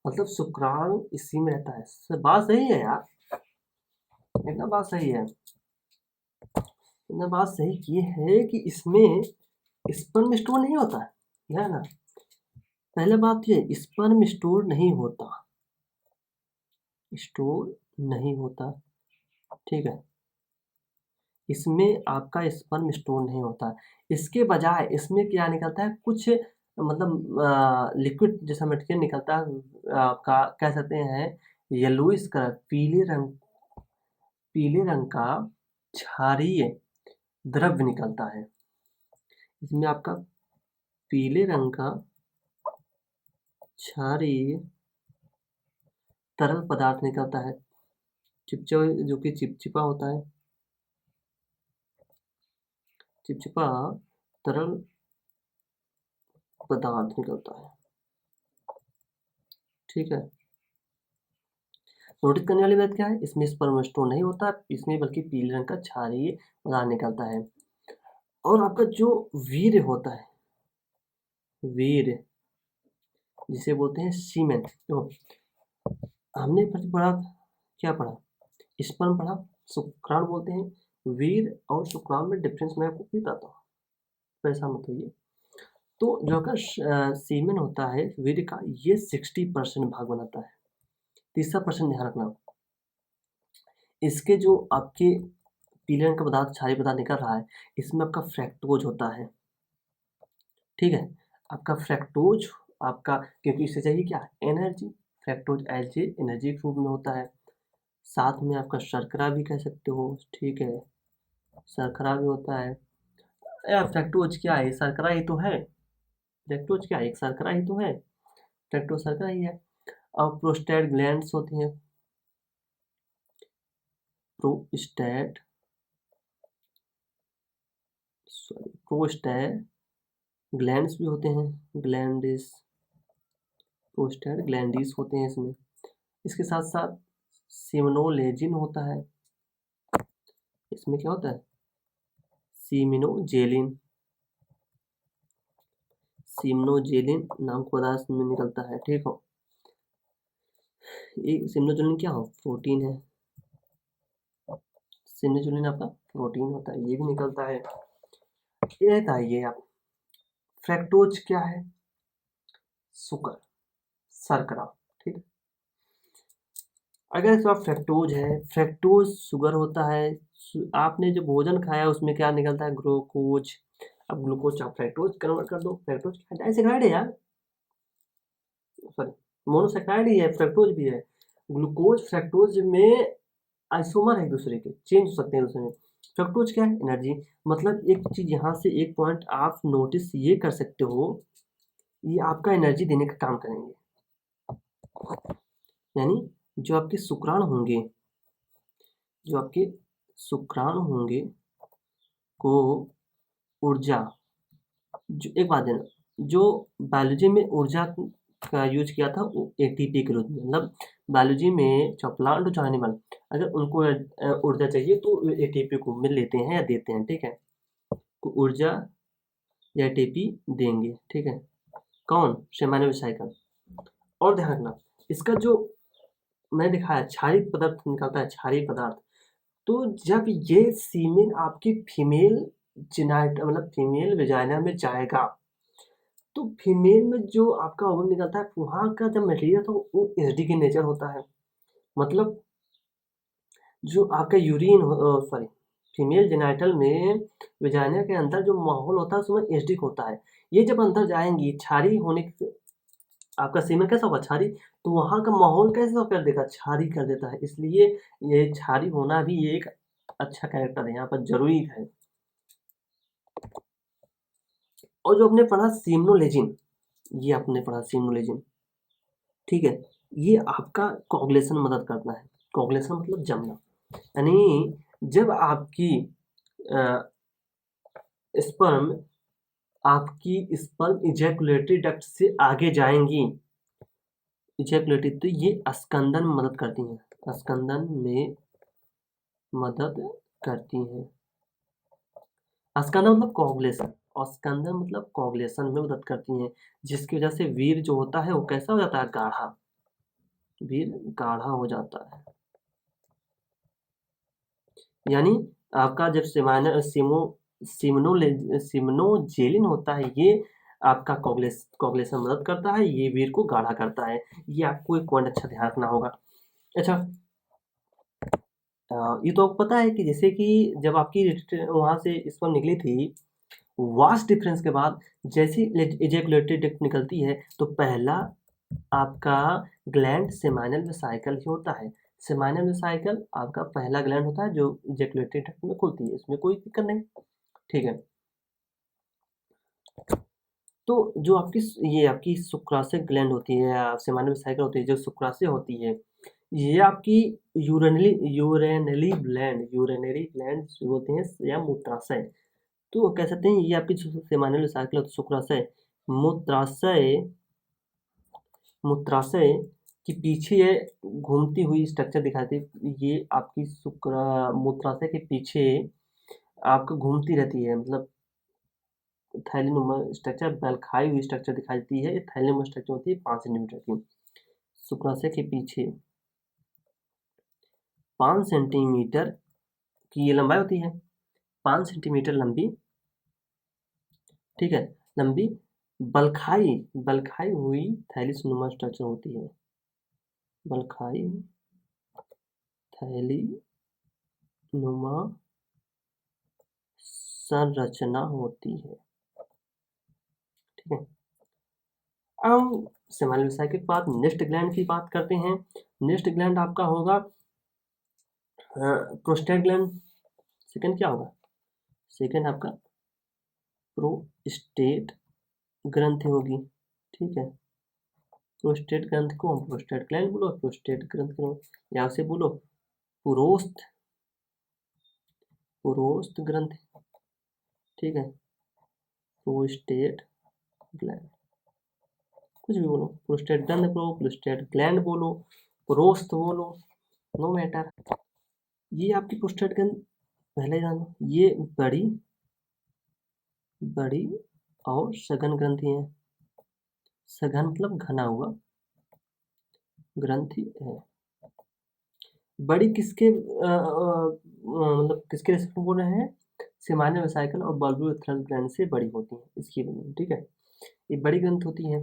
मतलब शुक्राणु इसी में रहता है। बात सही है यार, एकदम बात सही है। बात सही ये है कि इसमें स्पर्म स्टोर नहीं होता है ना। पहले बात ये, स्पर्म स्टोर नहीं होता, स्टोर नहीं होता, ठीक है। इसमें आपका स्पर्म स्टोर नहीं होता, इसके बजाय इसमें क्या निकलता है, कुछ मतलब लिक्विड जैसा मटेरियल निकलता है, आपका कह सकते हैं येलोइश कलर, पीले रंग का क्षारीय द्रव्य निकलता है। इसमें आपका पीले रंग का क्षारीय तरल पदार्थ निकलता है, चिपचिपा, जो कि चिपचिपा होता है, चिपचिपा तरल पदार्थ निकलता है, ठीक है। नोटिस करने वाली बात क्या है, इसमें स्पर्म स्टोर नहीं होता, इसमें बल्कि पीले रंग का क्षारीय पदार्थ निकलता है। और आपका जो वीर्य होता है, वीर्य जिसे बोलते हैं सीमेन, तो हमने पढ़ा, क्या पढ़ा, स्पर्म पढ़ा, शुक्राणु बोलते हैं, वीर्य और शुक्राणु में डिफरेंस मैं आपको बताता हूँ, ऐसा मत होइए। तो जो आपका सीमेन होता है वीर्य का, ये 60% भाग बनाता है। तीसरा पर्सेंट ध्यान रखना, इसके जो आपके पीले रंग का पदार्थ, क्षारीय पदार्थ निकल रहा है, इसमें आपका फ्रैक्टोज होता है, ठीक है। आपका फ्रैक्टोज आपका, क्योंकि इससे चाहिए क्या, एनर्जी, फ्रैक्टोज एनर्जी के रूप में होता है। साथ में आपका शर्करा भी कह सकते हो, ठीक है, शर्करा भी होता है। यार फ्रैक्टोज क्या है, शर्करा ही तो है, फ्रैक्टोज क्या है, एक शर्करा ही तो है, फ्रैक्टोज शर्करा ही है। और प्रोस्टेट ग्लैंड्स होती हैं, प्रोस्टेट ग्लैंड्स भी होते हैं, ग्लैंडिस, प्रोस्टेट ग्लैंडिस होते हैं इसमें। इसके साथ साथ सिमनोलेजिन होता है, इसमें क्या होता है, सिमिनोजेलिन, सिमनोजेलिन नाम का पदार्थ में निकलता है, ठीक हो। ये सिमनोजेलिन क्या हो, प्रोटीन है, सिमनोजेलिन आपका प्रोटीन होता है, ये भी निकलता है। ये बताइए आप, फ्रैक्टोज क्या है, शुगर, शर्करा, ठीक है। अगर इस बार फ्रैक्टोज है, फ्रैक्टोज शुगर होता है, आपने जो भोजन खाया उसमें क्या निकलता है, ग्लूकोज। अब ग्लूकोज आप फ्रैक्टोज कन्वर्ट कर दो, फ्रैक्टोज डाइसैकराइड है यार, सॉरी मोनोसैकराइड ही है, फ्रैक्टोज भी है। ग्लूकोज फ्रैक्टोज में आइसोमर है एक दूसरे के, चेंज हो सकते हैं दूसरे में। फ्रक्टोज क्या है, एनर्जी। मतलब एक चीज यहाँ से एक पॉइंट आप नोटिस ये कर सकते हो, ये आपका एनर्जी देने का काम करेंगे। यानी जो आपके शुक्राणु होंगे, जो आपके शुक्राणु होंगे को ऊर्जा, जो एक बात देना, जो बायोलॉजी में ऊर्जा का यूज किया था वो एटीपी के रूप में, मतलब बायोलॉजी में चाहे प्लांट हो चाहे एनिमल, अगर उनको ऊर्जा चाहिए तो एटीपी को मिल लेते हैं या देते हैं, ठीक है, ऊर्जा या एटीपी देंगे, ठीक है। कौन, सेमाइनल वेसाइकल। और ध्यान रखना, इसका जो मैंने दिखाया क्षारीय पदार्थ निकलता है, क्षारीय पदार्थ, तो जब ये सीमेन आपकी फीमेल जेनाइट मतलब फीमेल वेजाइना में जाएगा, तो फीमेल में जो आपका ओवम निकलता है, वहाँ का जब मटेरियल तो वो एसिडिक in नेचर होता है। मतलब जो आपका यूरिन सॉरी फीमेल जेनाइटल में वेजाइना के अंदर जो माहौल होता है उसमें एसिडिक होता है। ये जब अंदर जाएंगी, क्षारीय होने के आपका सीमेंट कैसा होगा? क्षारीय। तो वहाँ का माहौल कैसा कर देगा? क्षारीय कर देता है। इसलिए ये क्षारीय होना भी एक अच्छा कैरेक्टर है, यहाँ पर ज़रूरी है। और जो आपने पढ़ा सिम्नोलेजिन, ये आपने पढ़ा सिम्नोलेजिन, ठीक है? ये आपका कोagulation में मदद करता है। कोagulation मतलब जमना। यानी जब आपकी अ, स्पर्म इजैकुलेटरी डक्ट से आगे जाएँगी, इजैकुलेटरी, तो ये स्कंदन में मदद करती हैं। स्कंदन में मदद करती हैं। स्कंदन मतलब कोagulation, और स्कंदन मतलब कोagulation में मदद करती हैं, जिसकी वजह से वीर्य जो होता है वो कैसा हो जाता है? गाढ़ा। वीर्य गाढ़ा हो जाता है। यानी आपका जब सिम्नोजेलिन होता है, ये आपका कोagulation में मदद करता है, ये वीर्य को गाढ़ा करता है। ये आपको एक पॉइंट अच्छा ध्यान रखना होगा। अच्छा, ये तो आपको पता है कि जैसे कि जब आपकी वहाँ से स्पर्म निकली थी, वास्ट डिफरेंस के बाद जैसे इजैकुलेटरी डक्ट निकलती है, तो पहला आपका ग्लैंड सेमाइनल वेसिकल ही होता है। सेमाइनल वेसिकल आपका पहला ग्लैंड होता है जो इजैकुलेटरी डक्ट में खुलती है, इसमें कोई दिक्कत नहीं, ठीक है। तो जो आपकी ये आपकी शुक्राशय ग्लैंड होती है या सेमाइनल वेसिकल होती है, जो शुक्राशय होती है, ये आपकी यूरेनरी ग्लैंड होते हैं या मूत्राशय। तो कह सकते हैं ये आपकी जो सेमाइनल वेसिकल होती है, शुक्राशय, मूत्राशय मूत्राशय के पीछे ये घूमती हुई स्ट्रक्चर दिखाती है। ये आपकी मूत्राशय के पीछे आपको घूमती रहती है, मतलब थैलीनुमा स्ट्रक्चर, बलखाई हुई स्ट्रक्चर दिखाई देती है। ये थैलीनुमा स्ट्रक्चर होती है 5 सेंटीमीटर की। शुक्राशय के पीछे 5 सेंटीमीटर की ये लंबाई होती है, 5 सेंटीमीटर लंबी, ठीक है, लंबी बलखाई हुई थैलीनुमा स्ट्रक्चर होती है। बलखाई थैलीनुमा संरचना होती है, ठीक है। अब सेमाइनल वेसिकल के बाद नेक्स्ट ग्लैंड की बात करते हैं। नेक्स्ट ग्लैंड आपका होगा प्रोस्टेट ग्लैंड। सेकंड क्या होगा? सेकंड आपका प्रोस्टेट ग्रंथि होगी, ठीक है। प्रोस्टेट ग्रंथि को हम प्रोस्टेट ग्लैंड बोलो, प्रोस्टेट ग्रंथि को या से बोलो पुरोस्त ग्रंथि, ठीक है। प्रोस्टेट ग्लैंड, कुछ भी बोलो, प्रोस्टेट ग्रंथि बोलो, प्रोस्टेट ग्लैंड बोलो, पुरोस्त बोलो, नो मैटर। ये आपकी प्रोस्टेट ग्लैंड पहले जानो, ये बड़ी और सघन ग्रंथि है। सघन मतलब घना हुआ ग्रंथि है। बड़ी किसके मतलब किसके रेस्पेक्ट में बोल रहे हैं? सेमाइनल वेसिकल और बल्बो थ्रस्ट ग्लैंड से बड़ी होती है, इसकी वजह, ठीक है। ये बड़ी ग्रंथि होती है,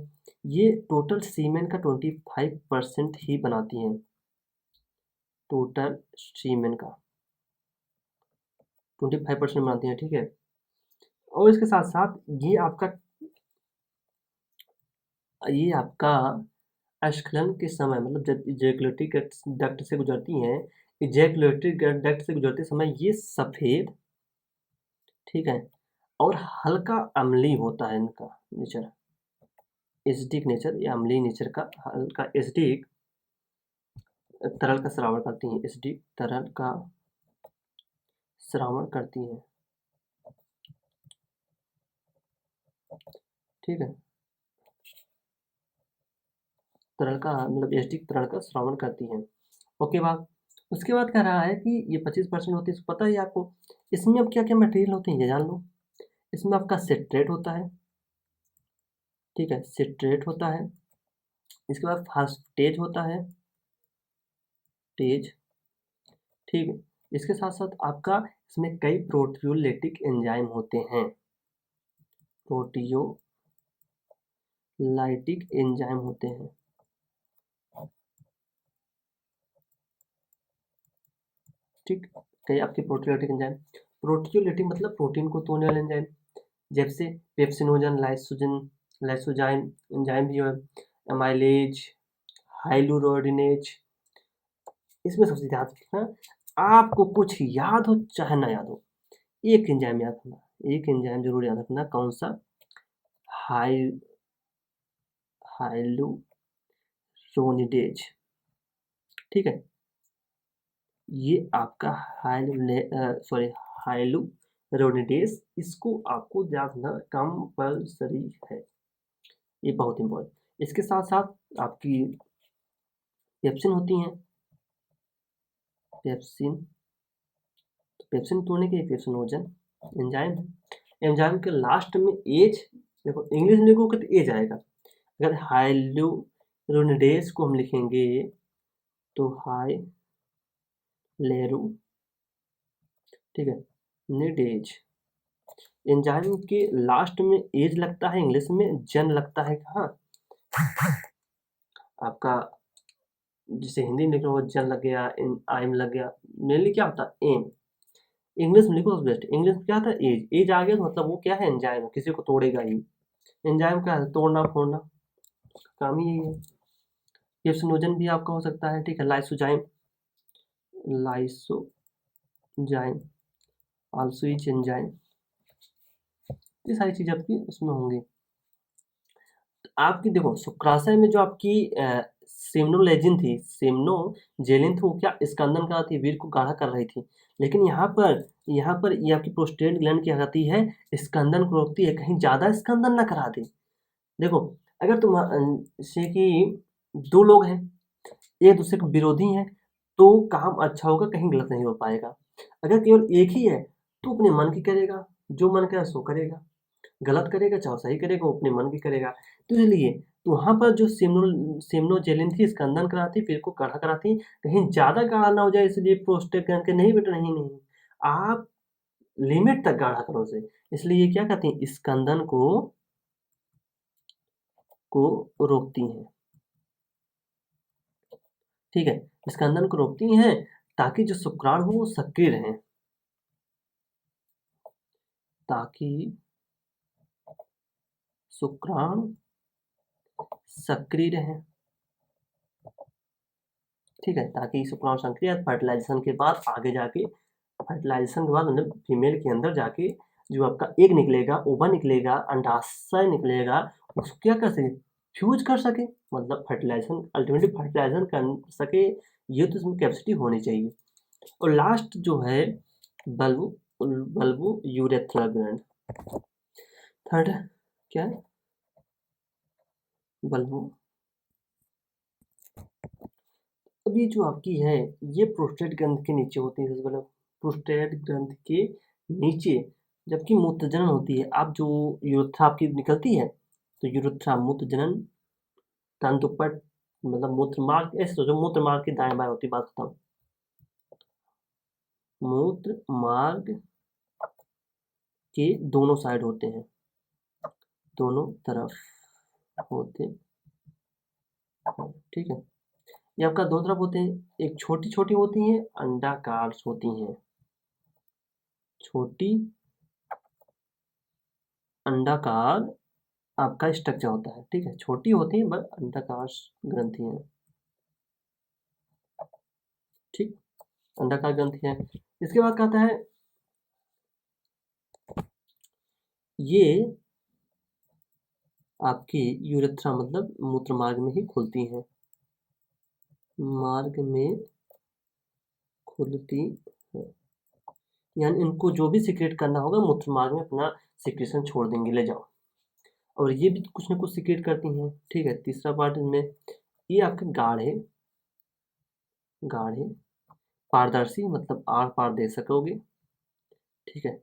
ये टोटल सीमेन का 25% ही बनाती हैं। टोटल सीमेन का 25% बनाती हैं, ठीक है। और इसके साथ साथ ये आपका स्खलन के समय, मतलब जब इजैकुलेटरी डक्ट से गुजरती हैं, इजैकुलेटरी डक्ट से गुजरते समय ये सफ़ेद, ठीक है, और हल्का अम्लीय होता है इनका नेचर, एसिडिक नेचर या अम्लीय नेचर का, हल्का एसिडिक तरल का स्रावन करती हैं, एसिडिक तरल का स्रावन करती हैं, ठीक है। तरल का मतलब एसिडिक तरल का स्रावन करती हैं। ओके बात, उसके बाद कह रहा है कि ये 25% होती है, पता है आपको। इसमें अब क्या क्या मटेरियल होते हैं ये जान लो। इसमें आपका सिट्रेट होता है, ठीक है, सिट्रेट होता है। इसके बाद फास्फेट होता है, तेज, ठीक है। इसके साथ साथ आपका इसमें कई प्रोटियोलाइटिक एंजाइम होते हैं, प्रोटियोलाइटिक एंजाइम होते हैं, ठीक। कई आपके प्रोटियोलाइटिक एंजाइम, प्रोटियोलाइटिक मतलब प्रोटीन को तोड़ने वाले एंजाइम, जैसे पेप्सिनोजन, लाइसोजाइम एंजाइम भी है। Amylase, hyaluronidase. इसमें सबसे ध्यान रखना, आपको कुछ याद हो चाहे ना याद हो, एक एंजाइम याद रखना, एक एंजाइम जरूर याद रखना। कौन सा? हाइलुरोनिडेज। ठीक है, ये आपका हाइलुरोनिडेज, इसको आपको याद रखना कंपल्सरी है, ये बहुत इंपॉर्टेंट। इसके साथ साथ आपकी पेप्सिन होती हैं, पेप्सिन, पेप्सिन तोड़ने के पेप्सिनोजन एंजाइम है। एंजाइम के लास्ट में एज, देखो इंग्लिश में लिखोगे तो एज आएगा। अगर हाइलुरोनिडेज को हम लिखेंगे तो हाइलेरू, ठीक है, निडेज। एंजाइम के लास्ट में एज लगता है, इंग्लिश में जन लगता है। कहाँ आपका, जिसे हिंदी में लिखो जन लग गया, आइम लग गया, मेनली क्या होता है एम। इंग्लिश में लिखो बेस्ट। इंग्लिश में क्या था? एज। एज आ गया तो मतलब वो क्या है? एंजाइम, किसी को तोड़ेगा ही। एंजाइम का है तोड़ना फोड़ना, काम ही यही है। पेप्सिनोजन भी आपका हो सकता है, ठीक है। Lysozyme, lysozyme also is enzyme, ये सारी चीज़ आपकी उसमें होंगी। आपकी देखो शुक्राशय में जो आपकी सेमनोलेजिन थी, सेमनोजेलिन थी, वो क्या स्कंदन कराती है, वीर्य को गाढ़ा कर रही थी। लेकिन यहाँ पर ये आपकी प्रोस्टेट ग्लैंड क्या करती है? स्कंदन को रोकती है, कहीं ज़्यादा स्कंदन ना करा दे। देखो अगर तुम जैसे कि दो लोग हैं, एक दूसरे के विरोधी हैं, तो काम अच्छा होगा, कहीं गलत नहीं हो पाएगा। अगर केवल एक ही है तो अपने मन की करेगा, जो मन करे सो करेगा, गलत करेगा चाहे सही करेगा, वो अपने मन की करेगा। तो इसलिए तो वहाँ पर जो सेमनोजेलिन थी स्कंदन कराती, फिर को गाढ़ा कराती, कहीं ज़्यादा गाढ़ा ना हो जाए, इसलिए प्रोस्टेट ग्लैंड के नहीं बेटा, नहीं नहीं, आप लिमिट तक गाढ़ा करो उसे। इसलिए ये क्या कहती हैं? स्कंदन को रोकती हैं, ठीक है। स्कंदन को रोकती हैं ताकि जो शुक्राणु हो वो सक्रिय रहें, ताकि शुक्राणु सक्रिय रहें, ठीक है, ताकि शुक्राणु सक्रिय, फर्टिलाइजेशन के बाद आगे जाके, फर्टिलाइजेशन के बाद मतलब फीमेल के अंदर जाके जो आपका एग निकलेगा, ओवा निकलेगा, अंडाशय निकलेगा, उसको क्या कर सके? फ्यूज कर सके, मतलब फर्टिलाइजेशन, अल्टीमेटली फर्टिलाइजेशन कर सके, ये तो इसमें कैपेसिटी होनी चाहिए। और लास्ट जो है बल्बो यूरेथ्रल ग्लैंड, थर्ड क्या है? बल्बो। अब ये जो आपकी है, ये प्रोस्टेट ग्रंथ के नीचे होती है, मतलब प्रोस्टेट ग्रंथ के नीचे जबकि मूत्रजनन होती है। आप जो यूरेथ्रा आपकी निकलती है, तो यूरेथ्रा मूत्रजनन तंतुपट, मतलब मूत्र मार्ग, ऐसे सोचो मूत्र मार्ग की दाएं बाएं होती, बात खत्म। मूत्र मार्ग के दोनों साइड होते हैं, दोनों तरफ होते हैं, ठीक है। ये आपका दो तरफ होते हैं, एक छोटी छोटी होती हैं, अंडाकार होती हैं, छोटी अंडाकार आपका स्ट्रक्चर होता है, ठीक है। छोटी होती है बस अंडाकार ग्रंथि है, ठीक, अंडाकार ग्रंथि है। इसके बाद कहता है ये आपकी यूरेथ्रा मतलब मूत्र मार्ग में ही खुलती हैं, मार्ग में खुलती है, यानी इनको जो भी सिक्रेट करना होगा मूत्र मार्ग में अपना सिक्रेशन छोड़ देंगे, ले जाओ। और ये भी कुछ ना कुछ सिक्रेट करती हैं, ठीक है। तीसरा पार्ट इनमें, ये आपके गाढ़े गाढ़े पारदर्शी, मतलब आर पार दे सकोगे, ठीक है।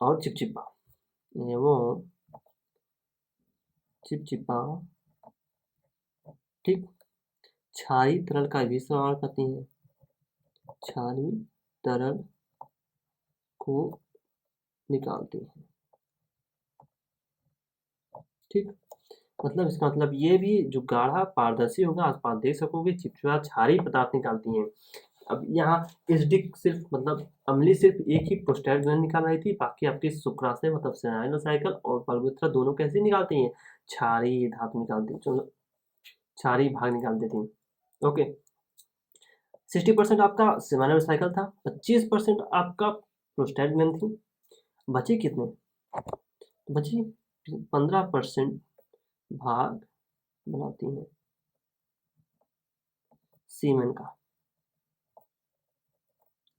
और चिपचिपा, एवं चिपचिपा, ठीक। क्षारी तरल का भी इस्तेमाल करती हैं, क्षारी तरल को निकालती हैं, ठीक। मतलब इसका मतलब ये भी जो गाढ़ा पारदर्शी होगा, आसपास देख सकोगे, चिपचिपा क्षारी पदार्थ निकालती हैं। अब यहाँ एसिडिक सिर्फ मतलब अम्लीय सिर्फ एक ही प्रोस्टेट ग्लैंड निकाल रही थी, बाकी आपकी शुक्राशय मतलब साइनोसाइकल और पल्वित्रा दोनों कैसे निकालती हैं? क्षारीय धातु निकालती, चलो क्षारीय भाग निकालती थी। ओके, 60% आपका सेमाइनल साइकिल था, 25% आपका प्रोस्टेट ग्लैंड थी, बचे कितने, बची 15% भाग बनाती है सीमेन का,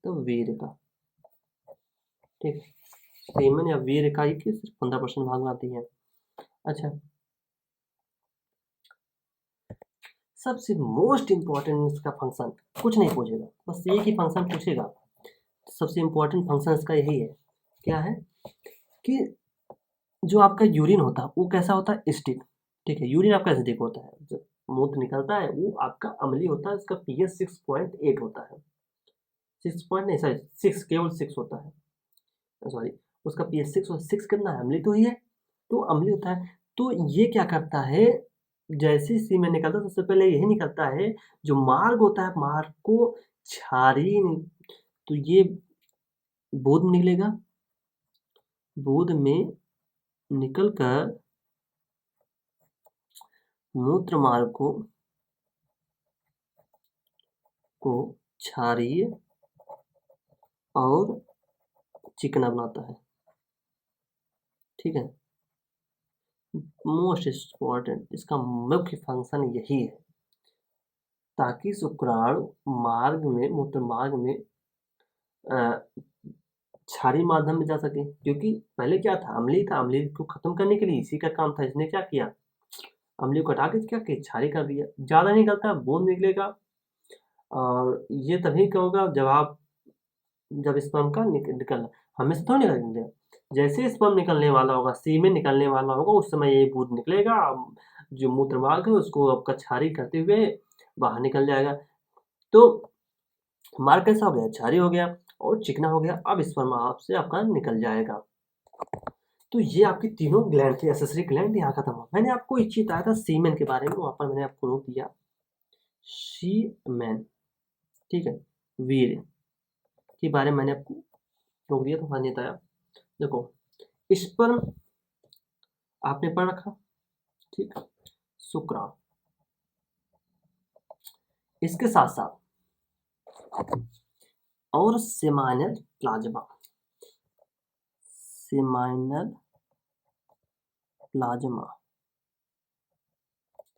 तो वीर का, ठीक है, सीमेन या वीर इकाई की सिर्फ 15% भाग बनाती है। अच्छा, सबसे मोस्ट इंपॉर्टेंट इसका फंक्शन, कुछ नहीं पूछेगा, बस एक ही फंक्शन पूछेगा, सबसे इंपॉर्टेंट फंक्शन इसका यही है, क्या है कि जो आपका यूरिन होता है वो कैसा होता है, स्टिक, ठीक है, यूरिन आपका एसिडिक होता है, जब मूत्र निकलता है वो आपका अम्लीय होता है, इसका pH 6.8 होता है, 6 केवल 6 होता है, सॉरी, उसका pH 6 और 6 कितना है, अम्लीय तो ही है, तो अम्लीय होता है। तो ये क्या करता है, जैसे सीमेन निकलता है सबसे पहले यही निकलता है, जो मार्ग होता है मार्ग को क्षारीय, तो ये बोध में निकलेगा, बोध में निकलकर मूत्र मार्ग को क्षारीय और चिकना बनाता है, ठीक है, मोस्ट इम्पॉर्टेंट इसका मुख्य फंक्शन यही है, ताकि शुक्राणु मार्ग में, मूत्र मार्ग में क्षारीय माध्यम में जा सके, क्योंकि पहले क्या था, अम्लीय था, अम्लीय को खत्म करने के लिए इसी का काम था, इसने क्या किया, अम्लीय को हटा के क्या किया, क्षारीय कर दिया, ज़्यादा निकलता बूंद निकलेगा, और ये तभी का होगा जब स्पर्म का निकलना, हमेशा थोड़ी निकलेगा, जैसे स्पर्म निकलने वाला होगा, सीमेन निकलने वाला होगा, उस समय ये बूंद निकलेगा, जो मूत्र मार्ग है उसको आपका क्षारीय करते हुए बाहर निकल जाएगा, तो मार्ग कैसा हो गया, क्षारीय हो गया और चिकना हो गया, अब स्पर्म आपसे आपका निकल जाएगा। तो ये आपकी तीनों ग्लैंड थी, एसेसरी ग्लैंड यहाँ खत्म हुआ। मैंने आपको एक चीज बताया था सीमेन के बारे में, वहां पर मैंने आपको रोक दिया, सीमेन, ठीक है, वीर के बारे में मैंने आपको रोक दिया, तो वहां नहीं बताया। देखो, स्पर्म आपने पढ़ रखा, ठीक, शुक्राणु, इसके साथ साथ और सेमाइनल प्लाज्मा, सेमाइनल प्लाज्मा,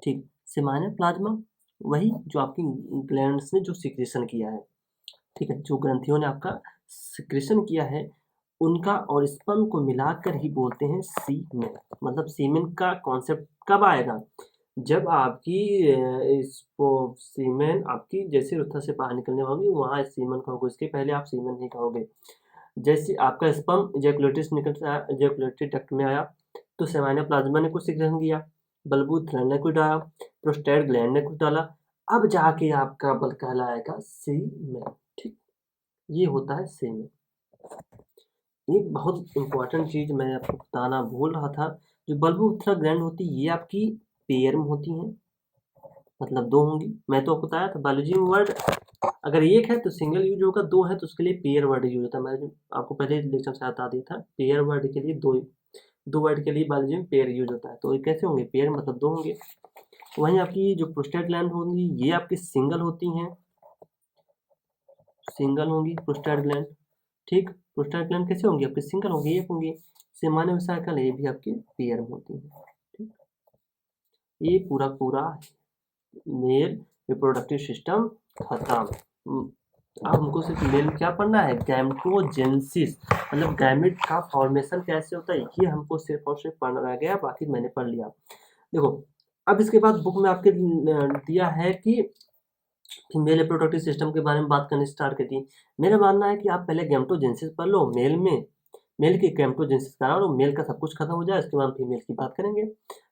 ठीक, सेमाइनल प्लाज्मा वही जो आपकी ग्लैंड्स ने जो सिक्रेशन किया है, ठीक है, जो ग्रंथियों ने आपका सिक्रेशन किया है उनका और स्पर्म को मिलाकर ही बोलते हैं सीमेन। मतलब सीमेन का कॉन्सेप्ट कब आएगा, जब आपकी सीमेन आपकी जैसे रुथा से बाहर निकलने होगी वहाँ सीमेन कहोगे, इसके पहले आप सीमेन नहीं कहोगे। जैसे आपका स्पर्म इजैकुलेटरी डक्ट में आया तो सेमाइनल प्लाज्मा ने कुछ सिक्रेशन किया, बल्बूथलन ने कुछ डाला, प्रोस्टेट ग्लैंड ने कुछ डाला, अब जाके आपका बल कहलाएगा सीमेन, ठीक, ये होता है सीमेन। एक बहुत इंपॉर्टेंट चीज मैं आपको बताना भूल रहा था, जो बल्बूथला ग्लैंड होती है ये आपकी पेयर में होती हैं, मतलब दो होंगी, मैं तो आपको बताया था बायोलॉजी में वर्ड अगर एक है तो सिंगल यूज होगा, दो है तो उसके लिए पेयर वर्ड यूज होता है, मैं आपको पहले लेक्चर से बता दिया था, पेयर वर्ड के लिए दो वर्ड के लिए बायोलॉजी में पेयर यूज होता है, तो ये कैसे होंगे, पेयर मतलब दो होंगे। वहीं आपकी जो प्रोस्टेट ग्लैंड होंगी ये आपकी सिंगल होती हैं, सिंगल होंगी प्रोस्टेट ग्लैंड, ठीक, प्रोस्टेट ग्लैंड कैसे होंगी आपकी सिंगल होंगी, एक होंगी, सेमाइनल साइकिल ये भी आपकी पेयर में होती है, ठीक, ये पूरा मेल रिप्रोडक्टिव सिस्टम खत्म। अब हमको सिर्फ मेल क्या पढ़ना है, गैमेटोजेनेसिस, मतलब गैमेट का फॉर्मेशन कैसे होता है, ये हमको सिर्फ और सिर्फ पढ़ना रह गया, बाकी मैंने पढ़ लिया। देखो, अब इसके बाद बुक में आपके दिया है कि फीमेल रिप्रोडक्टिव सिस्टम के बारे में बात करनी स्टार्ट कर दी। मेरा मानना है कि आप पहले गैमेटोजेनेसिस पढ़ लो, मेल की गैमेटोजेनेसिस करा लो, मेल का सब कुछ खत्म हो जाए, उसके बाद फीमेल की बात करेंगे,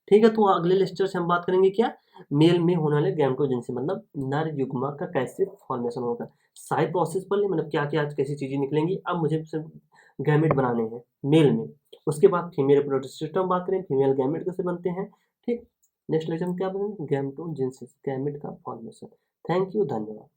ठीक है। तो अगले लेक्चर से हम बात करेंगे क्या, मेल में होने वाले गैमेटोजेनेसिस, मतलब नर युग्मक का कैसे फॉर्मेशन होगा, सारी प्रोसेस पढ़ ली, मतलब क्या क्या कैसी चीजें निकलेंगी। अब मुझे सिर्फ गैमेट बनाने हैं मेल में, उसके बाद फीमेल रिप्रोडक्टिव सिस्टम बात करें, फीमेल गैमेट कैसे बनते हैं, ठीक। नेक्स्ट लेक्चर में क्या बनेंगे, गैमेटोजेनेसिस, गैमेट का फॉर्मेशन। थैंक यू, धन्यवाद।